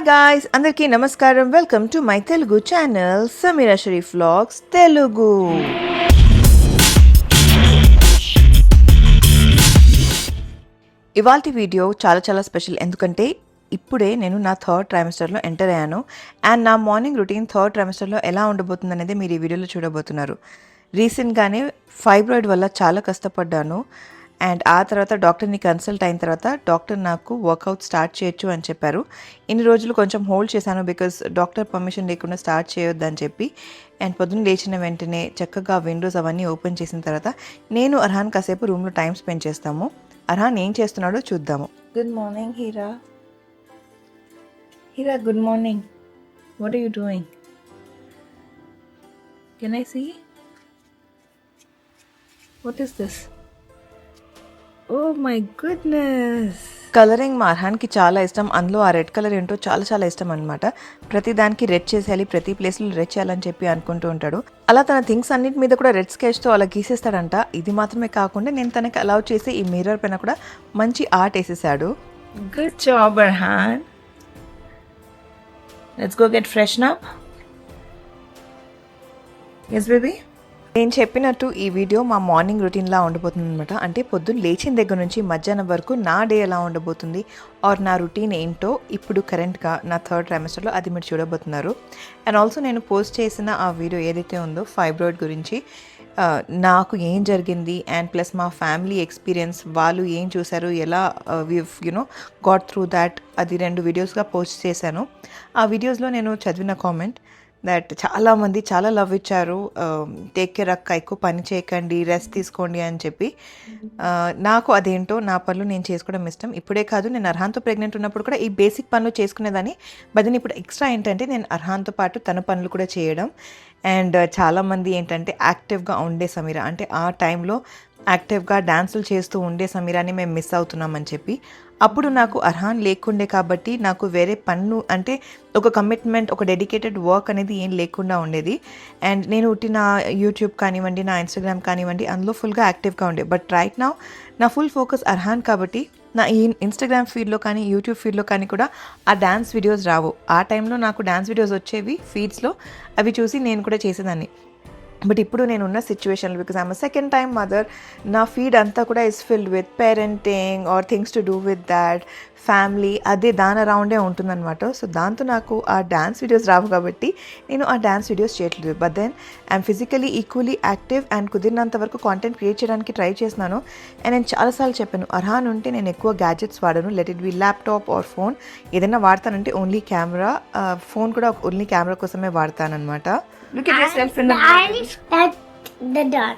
guys, అందరికీ నమస్కారం. Welcome to my Telugu channel Sameera Sharif vlogs Telugu. ఇవాల్టి వీడియో చాలా స్పెషల్. ఎందుకంటే ఇప్పుడే నేను నా థర్డ్ ట్రైమెస్టర్లో ఎంటర్ అయ్యాను. అండ్ నా మార్నింగ్ రొటీన్ థర్డ్ ట్రైమెస్టర్లో ఎలా ఉండబోతుంది అనేది మీరు ఈ వీడియోలో చూడబోతున్నారు. రీసెంట్గానే ఫైబ్రాయిడ్ వల్ల చాలా కష్టపడ్డాను. అండ్ ఆ తర్వాత డాక్టర్ని కన్సల్ట్ అయిన తర్వాత డాక్టర్ నాకు వర్కౌట్ స్టార్ట్ చేయొచ్చు అని చెప్పారు. ఇన్ని రోజులు కొంచెం హోల్డ్ చేశాను బికాస్ డాక్టర్ పర్మిషన్ లేకుండా స్టార్ట్ చేయొద్దని చెప్పి. అండ్ పొద్దున్న లేచిన వెంటనే చక్కగా విండోస్ అవన్నీ ఓపెన్ చేసిన తర్వాత నేను అర్హాన్ కాసేపు రూమ్లో టైం స్పెండ్ చేస్తాము. అర్హాన్ ఏం చేస్తున్నాడో చూద్దాము. Good morning Heera. Heera, good morning. What are you doing? Can I see? What is this? Oh my goodness. Colouring మా అర్హాన్కి చాలా ఇష్టం. అందులో ఆ రెడ్ కలర్ ఏంటో చాలా ఇష్టం అనమాట. ప్రతి దానికి రెడ్ చేసేయాలి, ప్రతి ప్లేస్లో రెడ్ చేయాలని చెప్పి అనుకుంటూ ఉంటాడు. అలా తన థింగ్స్ అన్నిటి మీద కూడా రెడ్ స్కెచ్తో అలా గీసేస్తాడంట. ఇది మాత్రమే కాకుండా నేను తనకి అలౌ చేసి ఈ మిర్రర్ పైన కూడా మంచి ఆర్ట్ వేసేసాడు. Good job Arhaan. Let's go get freshen up. Yes baby. నేను చెప్పినట్టు ఈ వీడియో మా మార్నింగ్ రొటీన్లా ఉండబోతుంది అనమాట. అంటే పొద్దున్న లేచిన దగ్గర నుంచి మధ్యాహ్నం వరకు నా డే ఎలా ఉండబోతుంది ఆర్ నా రొటీన్ ఏంటో ఇప్పుడు కరెంట్గా నా థర్డ్ ట్రైమెస్టర్లో అది మీరు చూడబోతున్నారు. అండ్ ఆల్సో నేను పోస్ట్ చేసిన ఆ వీడియో ఏదైతే ఉందో ఫైబ్రాయిడ్ గురించి, నాకు ఏం జరిగింది అండ్ ప్లస్ మా ఫ్యామిలీ ఎక్స్పీరియన్స్, వాళ్ళు ఏం చూశారు, ఎలా గాట్ త్రూ దాట్, అది 2 వీడియోస్గా పోస్ట్ చేశాను. ఆ వీడియోస్లో నేను చదివిన కామెంట్ దట్ చాలామంది చాలా లవ్ ఇచ్చారు. టేక్ కేర్ అక్క, ఎక్కువ పని చేయకండి, రెస్ట్ తీసుకోండి అని చెప్పి. నాకు అదేంటో నా పనులు నేను చేసుకోవడం ఇష్టం. ఇప్పుడే కాదు, నేను అర్హాన్తో ప్రెగ్నెంట్ ఉన్నప్పుడు కూడా ఈ బేసిక్ పనులు చేసుకునేదాన్ని. బట్ నేను ఇప్పుడు ఎక్స్ట్రా ఏంటంటే నేను అర్హాన్తో పాటు తన పనులు కూడా చేయడం. అండ్ చాలామంది ఏంటంటే యాక్టివ్గా ఉండే సమీరా, అంటే ఆ టైంలో యాక్టివ్గా డ్యాన్సులు చేస్తూ ఉండే సమీరాని మేము మిస్ అవుతున్నామని చెప్పి. అప్పుడు నాకు అర్హాన్ లేకుండే కాబట్టి నాకు వేరే పన్ను అంటే ఒక కమిట్మెంట్, ఒక డెడికేటెడ్ వర్క్ అనేది ఏం లేకుండా ఉండేది. అండ్ నేను నా యూట్యూబ్ కానివ్వండి, నా ఇన్స్టాగ్రామ్ కానివ్వండి, అందులో ఫుల్గా యాక్టివ్గా ఉండే. బట్ రైట్ నౌ నా ఫుల్ ఫోకస్ అర్హాన్ కాబట్టి నా ఈ ఇన్స్టాగ్రామ్ ఫీడ్లో కానీ యూట్యూబ్ ఫీడ్లో కానీ కూడా ఆ డ్యాన్స్ వీడియోస్ రావు. ఆ టైంలో నాకు డ్యాన్స్ వీడియోస్ వచ్చేవి ఫీడ్స్లో, అవి చూసి నేను కూడా చేసేదాన్ని. బట్ ఇప్పుడు నేనున్న సిచ్యువేషన్లో, because I'm second time mother, నా ఫీడ్ అంతా కూడా is filled with parenting or things to do with that, family, అదే దాని అరౌండే ఉంటుందన్నమాట. సో దాంతో నాకు ఆ డ్యాన్స్ వీడియోస్ రావు కాబట్టి నేను ఆ డ్యాన్స్ వీడియోస్ చేయట్లేదు. But then I'm physically equally active and కుదిరినంత వరకు కాంటెంట్ క్రియేట్ చేయడానికి ట్రై చేస్తున్నాను. అండ్ నేను చాలాసార్లు చెప్పాను, అర్హాన్ ఉంటే నేను ఎక్కువ గ్యాడ్జెట్స్ వాడను. Let it be laptop or phone. ఏదైనా వాడతానంటే ఓన్లీ కెమెరా, ఫోన్ కూడా ఓన్లీ కెమెరా కోసమే వాడతానమాట. Look at yourself in the mirror. Alice at the door.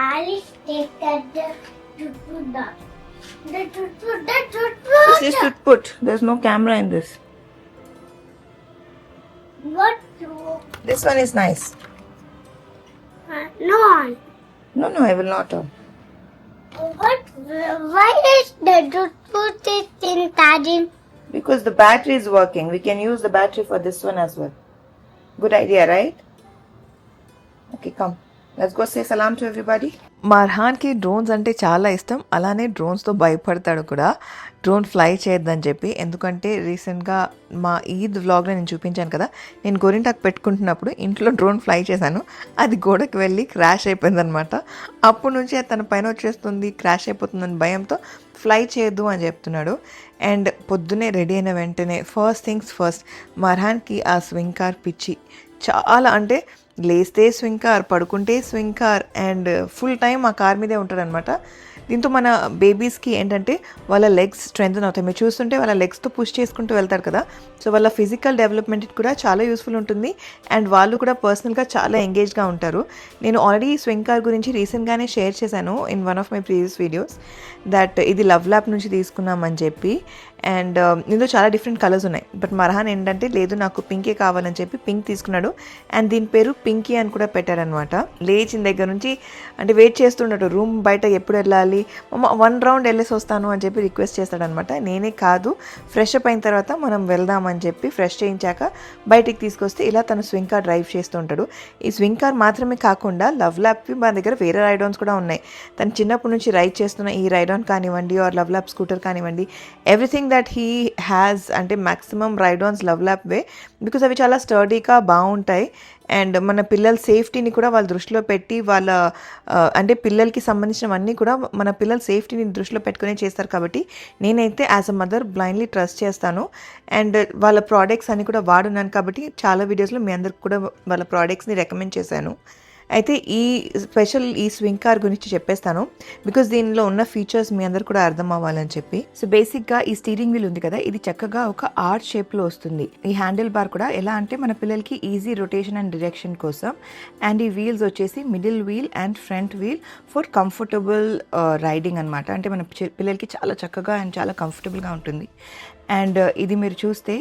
Alice take at the door. The tut. This is tut. There's no camera in this. What? This one is nice. No. No, I will not. What? Why is the tut is in charging? Because the battery is working. We can use the battery for this one as well. Good idea, right? Okay, come. Let's go say salam to everybody. మా అర్హాన్కి drones అంటే చాలా ఇష్టం. అలానే డ్రోన్స్తో భయపడతాడు కూడా, drone fly చేయొద్దని చెప్పి. ఎందుకంటే రీసెంట్గా మా ఈద్ వ్లాగ్లో నేను చూపించాను కదా, నేను గోరింటాకు పెట్టుకుంటున్నప్పుడు ఇంట్లో డ్రోన్ ఫ్లై చేశాను. అది గోడకి వెళ్ళి క్రాష్ అయిపోయిందనమాట. అప్పటి నుంచి అది తన పైన వచ్చేస్తుంది, క్రాష్ అయిపోతుందని భయంతో ఫ్లై చేయొద్దు అని చెప్తున్నాడు. అండ్ పొద్దునే రెడీ అయిన వెంటనే ఫస్ట్ థింగ్స్ ఫస్ట్, మా అర్హాన్కి ఆ స్వింగ్ కార్ పిచ్చి చాలా. అంటే లేస్తే స్వింగ్ కార్, పడుకుంటే swing car, and full time ఆ కార్ మీదే ఉంటాడనమాట. దీంతో మన బేబీస్కి ఏంటంటే వాళ్ళ లెగ్స్ స్ట్రెంగ్త్ అవుతాయి. మీరు చూస్తుంటే వాళ్ళ లెగ్స్తో పుష్ చేసుకుంటూ వెళ్తారు కదా, సో వాళ్ళ ఫిజికల్ డెవలప్మెంట్కి కూడా చాలా యూస్ఫుల్ ఉంటుంది. అండ్ వాళ్ళు కూడా పర్సనల్గా చాలా ఎంగేజ్గా ఉంటారు. నేను ఆల్రెడీ స్వింగ్ కార్ గురించి రీసెంట్గానే షేర్ చేశాను in one of my previous videos, that ఇది లవ్ ల్యాబ్ నుంచి తీసుకున్నామని చెప్పి. అండ్ ఇందులో చాలా డిఫరెంట్ కలర్స్ ఉన్నాయి. బట్ మర్హాన్ ఏంటంటే లేదు నాకు పింకే కావాలని చెప్పి పింక్ తీసుకున్నాడు. అండ్ దీని పేరు పింకీ అని కూడా పెట్టారనమాట. లేచిన దగ్గర నుంచి అంటే వెయిట్ చేస్తున్నాడు, రూమ్ బయట ఎప్పుడు వెళ్ళాలి, 1 రౌండ్ వెళ్ళేసి వస్తాను అని చెప్పి రిక్వెస్ట్ చేస్తాడనమాట. నేనే కాదు, ఫ్రెష్ అప్ అయిన తర్వాత మనం వెళ్దామని చెప్పి ఫ్రెష్ చేయించాక బయటికి తీసుకొస్తే ఇలా తను స్వింగ్ కార్ డ్రైవ్ చేస్తూ ఉంటాడు. ఈ స్వింగ్ కార్ మాత్రమే కాకుండా లవ్ ల్యాబ్కి మా దగ్గర వేరే రైడాన్స్ కూడా ఉన్నాయి. తను చిన్నప్పటి నుంచి రైడ్ చేస్తున్న ఈ రైడాన్ కానివ్వండి ఆర్ లవ్ ల్యాబ్ స్కూటర్ కానివ్వండి, everything thing that he has అంటే maximum ride ons LuvLap వే, బికాస్ అవి చాలా స్టర్డీగా బాగుంటాయి. అండ్ మన పిల్లల సేఫ్టీని కూడా వాళ్ళు దృష్టిలో పెట్టి వాళ్ళ అంటే పిల్లలకి సంబంధించినవన్నీ కూడా మన పిల్లల సేఫ్టీని దృష్టిలో పెట్టుకునే చేస్తారు. కాబట్టి నేనైతే as a mother blindly trust చేస్తాను. అండ్ వాళ్ళ ప్రోడక్ట్స్ అన్ని కూడా వాడున్నాను కాబట్టి చాలా వీడియోస్లో మీ అందరికి కూడా వాళ్ళ ప్రోడక్ట్స్ని రికమెండ్ చేశాను. అయితే ఈ స్పెషల్ ఈ స్వింగ్ కార్ గురించి చెప్పేస్తాను, బికాస్ దీనిలో ఉన్న ఫీచర్స్ మీ అందరు కూడా అర్థం అవ్వాలని చెప్పి. సో బేసిక్గా ఈ స్టీరింగ్ వీల్ ఉంది కదా, ఇది చక్కగా ఒక ఆర్చ్ షేప్లో వస్తుంది. ఈ హ్యాండిల్ బార్ కూడా ఎలా అంటే మన పిల్లలకి ఈజీ రొటేషన్ అండ్ డైరెక్షన్ కోసం. అండ్ ఈ వీల్స్ వచ్చేసి middle wheel and front wheel for comfortable riding అనమాట. అంటే మన పిల్లలకి చాలా చక్కగా అండ్ చాలా కంఫర్టబుల్గా ఉంటుంది. అండ్ ఇది మీరు చూస్తే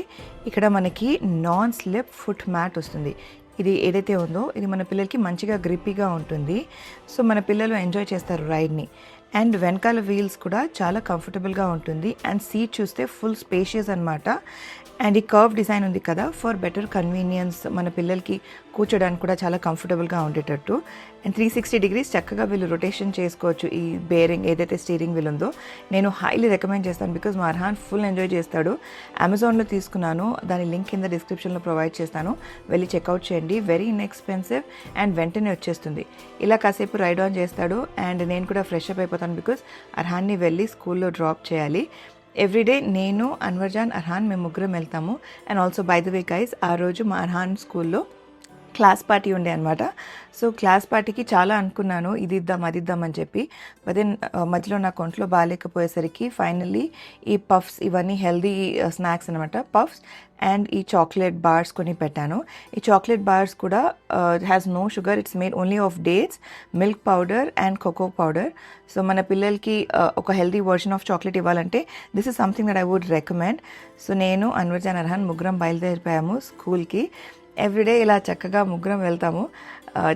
ఇక్కడ మనకి నాన్ స్లిప్ ఫుట్ మ్యాట్ వస్తుంది. ఇది ఏదైతే ఉందో ఇది మన పిల్లలకి మంచిగా గ్రిప్పీగా ఉంటుంది. సో మన పిల్లలు ఎంజాయ్ చేస్తారు రైడ్ని. అండ్ వెనకాల వీల్స్ కూడా చాలా కంఫర్టబుల్గా ఉంటుంది. అండ్ సీట్ చూస్తే ఫుల్ స్పేషియస్ అనమాట. అండ్ ఈ కర్వ్ డిజైన్ ఉంది కదా, ఫర్ బెటర్ కన్వీనియన్స్ మన పిల్లలకి కూర్చోడానికి కూడా చాలా కంఫర్టబుల్గా ఉండేటట్టు. అండ్ 360 degrees చక్కగా వీళ్ళు రొటేషన్ చేసుకోవచ్చు. ఈ బేరింగ్ ఏదైతే స్టీరింగ్ వీల్ ఉందో నేను హైలీ రికమెండ్ చేస్తాను, బికాజ్ మా అర్హాన్ ఫుల్ ఎంజాయ్ చేస్తాడు. అమెజాన్లో తీసుకున్నాను, దాని లింక్ కింద డిస్క్రిప్షన్లో ప్రొవైడ్ చేస్తాను, వెళ్ళి చెక్అవుట్ చేయండి. వెరీ ఇన్ఎక్స్పెన్సివ్ అండ్ వెంటనే వచ్చేస్తుంది. ఇలా కాసేపు రైడ్ ఆన్ చేస్తాడు అండ్ నేను కూడా ఫ్రెష్ అప్ అయిపోతాను, బికాజ్ అర్హాన్ని వెళ్ళి స్కూల్లో డ్రాప్ చేయాలి. ఎవ్రీడే నేను, అన్వర్జాన్, అర్హాన్ మేము ముగ్గురం వెళ్తాము. And also by the way guys, ఆ రోజు మా అర్హాన్ స్కూల్లో క్లాస్ పార్టీ ఉండే అనమాట. సో క్లాస్ పార్టీకి చాలా అనుకున్నాను, ఇది ఇద్దాం అది ఇద్దాం అని చెప్పి. బట్ దెన్ మధ్యలో నాకు ఒంట్లో బాగాలేకపోయేసరికి ఫైనల్లీ ఈ పఫ్స్, ఇవన్నీ హెల్దీ స్నాక్స్ అనమాట, పఫ్స్ అండ్ ఈ చాక్లెట్ బార్స్ కొని పెట్టాను. ఈ చాక్లెట్ బార్స్ కూడా has no sugar, it's made only of dates, milk powder and cocoa powder. So మన పిల్లలకి ఒక హెల్దీ వర్షన్ ఆఫ్ చాక్లెట్ ఇవ్వాలంటే this is something that I would recommend. So నేను, అన్వర్జాన్, అర్హాన్ ముగ్గురం బయలుదేరిపోయాము స్కూల్కి. ఎవ్రీడే ఇలా చక్కగా ముగ్గురం వెళ్తాము.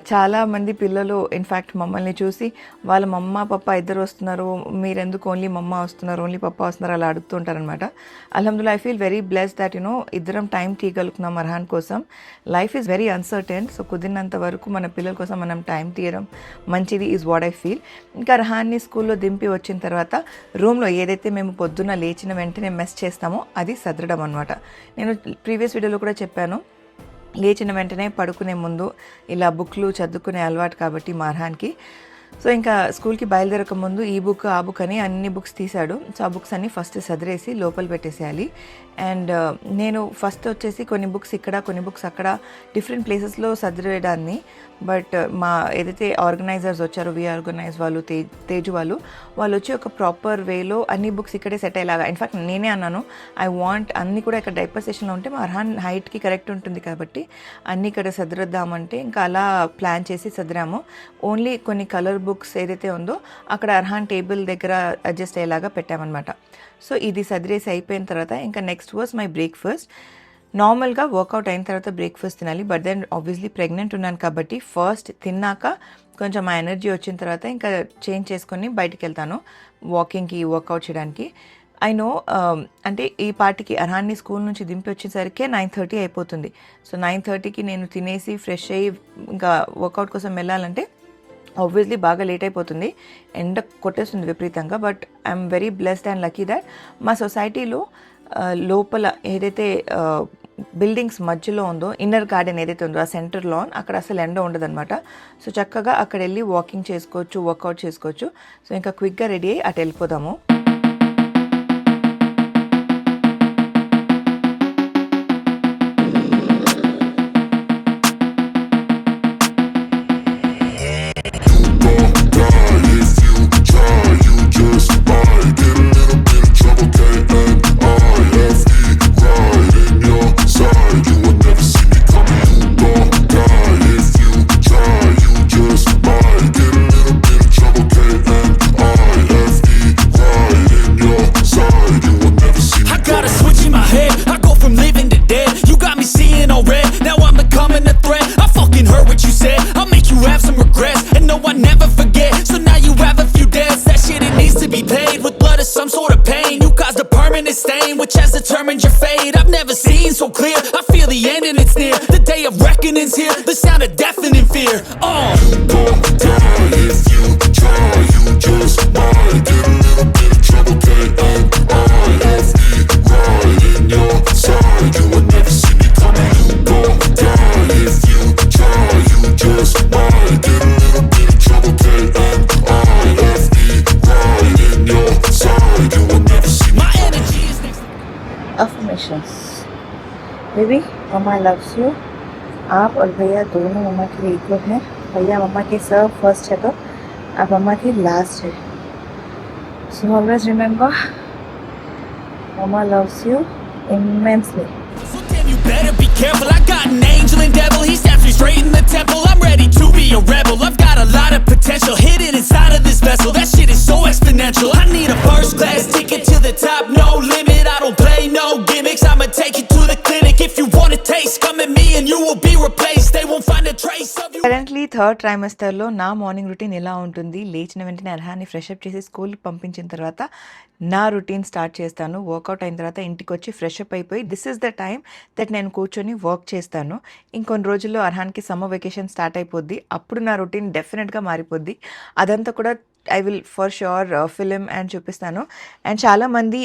చాలామంది పిల్లలు ఇన్ఫ్యాక్ట్ మమ్మల్ని చూసి వాళ్ళ మమ్మ పప్ప ఇద్దరు వస్తున్నారు, మీరెందుకు ఓన్లీ మమ్మ వస్తున్నారు, ఓన్లీ పప్ప వస్తున్నారు అలా అడుగుతూ ఉంటారనమాట. అల్హమ్దుల్లా, I feel very blessed that ఇద్దరం టైం తీయగలుగుతున్నాం అర్హాన్ కోసం. Life is very uncertain, so కుదిరినంత వరకు మన పిల్లల కోసం మనం టైం తీయడం మంచిది ఈజ్ వాట్ ఐ ఫీల్. ఇంకా అర్హాన్ని స్కూల్లో దింపి వచ్చిన తర్వాత రూమ్లో ఏదైతే మేము పొద్దున్న లేచిన వెంటనే మెస్ చేస్తామో అది సదరడం అనమాట. నేను ప్రీవియస్ వీడియోలో కూడా చెప్పాను, లేచిన వెంటనే పడుకునే ముందు ఇలా బుక్లు చదువుకునే అలవాటు కాబట్టి మా అర్హాన్కి. సో ఇంకా స్కూల్కి బయలుదేరక ముందు ఈ బుక్ ఆ బుక్ అని అన్ని బుక్స్ తీశాడు. సో ఆ బుక్స్ అన్ని ఫస్ట్ సదిరేసి లోపల పెట్టేసేయాలి. అండ్ నేను ఫస్ట్ వచ్చేసి కొన్ని బుక్స్ ఇక్కడ కొన్ని బుక్స్ అక్కడ డిఫరెంట్ ప్లేసెస్లో సదిరేయడాన్ని. బట్ మా ఏదైతే ఆర్గనైజర్స్ వచ్చారో, వి ఆర్గనైజ్ వాళ్ళు, తేజు వాళ్ళు వచ్చి ఒక ప్రాపర్ వేలో అన్ని బుక్స్ ఇక్కడే సెట్ అయ్యేలాగా. ఇన్ఫ్యాక్ట్ నేనే అన్నాను, ఐ వాంట్ అన్నీ కూడా ఇక్కడ డైపర్ సెషన్లో ఉంటే మా అర్హాన్ హైట్కి కరెక్ట్ ఉంటుంది కాబట్టి అన్నీ ఇక్కడ సదిరేద్దామంటే ఇంకా అలా ప్లాన్ చేసి సదిరాము. ఓన్లీ కొన్ని కలర్ బుక్స్ ఏదైతే ఉందో అక్కడ అర్హాన్ టేబుల్ దగ్గర అడ్జస్ట్ అయ్యేలాగా పెట్టామన్నమాట. సో ఇది సదిరేసి అయిపోయిన తర్వాత ఇంకా నెక్స్ట్ వాజ్ మై బ్రేక్ఫాస్ట్. నార్మల్గా వర్కౌట్ అయిన తర్వాత బ్రేక్ఫాస్ట్ తినాలి, బట్ దెన్ ఆబ్వియస్లీ ప్రెగ్నెంట్ ఉన్నాను కాబట్టి ఫస్ట్ తిన్నాక కొంచెం ఆ ఎనర్జీ వచ్చిన తర్వాత ఇంకా చేంజ్ చేసుకొని బయటికి వెళ్తాను వాకింగ్కి, వర్కౌట్ చేయడానికి. ఐ నో అంటే ఈ పార్టీకి అర్హాన్ని స్కూల్ నుంచి దింపి వచ్చేసరికి 9:30 అయిపోతుంది. సో 9:30కి నేను తినేసి ఫ్రెష్ అయ్యి ఇంకా వర్కౌట్ కోసం వెళ్ళాలంటే ఆబ్వియస్లీ బాగా లేట్ అయిపోతుంది, ఎండ కొట్టేస్తుంది విపరీతంగా. But I'm very blessed and lucky that మా సొసైటీలో లోపల ఏదైతే బిల్డింగ్స్ మధ్యలో ఉందో ఇన్నర్ గార్డెన్ ఏదైతే ఉందో ఆ సెంటర్ లాన్, అక్కడ అసలు ఎండ ఉండదు అనమాట. సో చక్కగా అక్కడ వెళ్ళి వాకింగ్ చేసుకోవచ్చు, వర్కౌట్ చేసుకోవచ్చు. సో ఇంకా క్విక్గా రెడీ అయ్యి అటు వెళ్ళిపోదాము. Which has determined your fate. I've never seen so clear. I feel the end and it's near. The day of reckoning's here. The sound of deafening fear. You won't die if you try. You just might get a little bit of trouble. K-N-I-F-E. Baby mama loves you. आप और भैया दोनों मम्मा के लिए equal हैं. भैया मम्मा के सब फर्स्ट है तो आप मम्मा के लास्ट है. So always remember mama loves you immensely. So damn, you better be careful. I got an angel and devil. He steps me straight in the temple. I'm ready to be a rebel. I've got a lot of potential hidden inside of this vessel. That shit is so exponential. I need a first class ticket to the top, no limit. I don't play no gimmicks. I'ma take you to the clinic. If you want a taste, come at me and you will be replaced. They won't find a trace of you. Currently third ట్రైమెస్టర్లో నా morning routine ఎలా ఉంటుంది, లేచిన వెంటనే అర్హాన్ని fresh up చేసి స్కూల్కి పంపించిన తర్వాత నా రొటీన్ స్టార్ట్ చేస్తాను. వర్కౌట్ అయిన తర్వాత ఇంటికి వచ్చి ఫ్రెషప్ అయిపోయి this is the time that నేను కూర్చొని వర్క్ చేస్తాను. ఇంకొన్ని రోజుల్లో అర్హాన్కి సమ్మర్ వెకేషన్ స్టార్ట్ అయిపోద్ది. అప్పుడు నా రొటీన్ డెఫినెట్గా మారిపోద్ది. అదంతా కూడా I will for sure film and చూపిస్తాను. అండ్ చాలామంది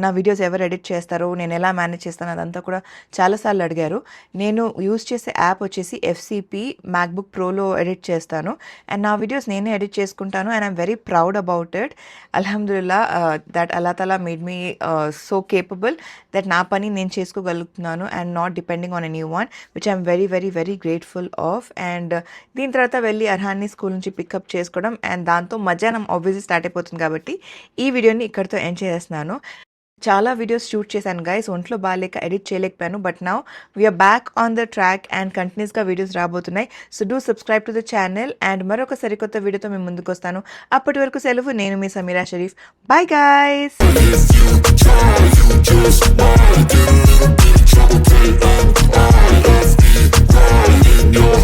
నా వీడియోస్ ఎవరు ఎడిట్ చేస్తారో, నేను ఎలా మేనేజ్ చేస్తాను అదంతా కూడా చాలాసార్లు అడిగారు. నేను యూజ్ చేసే యాప్ వచ్చేసి FCP మ్యాక్బుక్ ప్రోలో ఎడిట్ చేస్తాను. అండ్ నా వీడియోస్ నేనే ఎడిట్ చేసుకుంటాను. And I'm very proud about it. అల్హమ్దుల్లా దట్ అల్లా తలా made me so capable that నా పని నేను చేసుకోగలుగుతున్నాను and not depending on anyone, which I'm very very very grateful of. And దీని తర్వాత వెళ్ళి అర్హాన్ని స్కూల్ నుంచి పికప్ చేసుకోవడం అండ్ దాంతో మధ్యాహ్నం ఆబ్వియస్లీ స్టార్ట్ అయిపోతుంది కాబట్టి ఈ వీడియోని ఇక్కడితో ఎండ్ చేసేస్తున్నాను. చాలా వీడియోస్ షూట్ చేశాను గైస్, ఒంట్లో బాగాలేక ఎడిట్ చేయలేకపోయాను. But now we're back on the track and కంటిన్యూస్గా వీడియోస్ రాబోతున్నాయి. So do subscribe to the channel and మరొక సరికొత్త వీడియోతో మేము ముందుకు వస్తాను. అప్పటి వరకు సెలవు. నేను మీ Samira Sharif. Bye guys. You're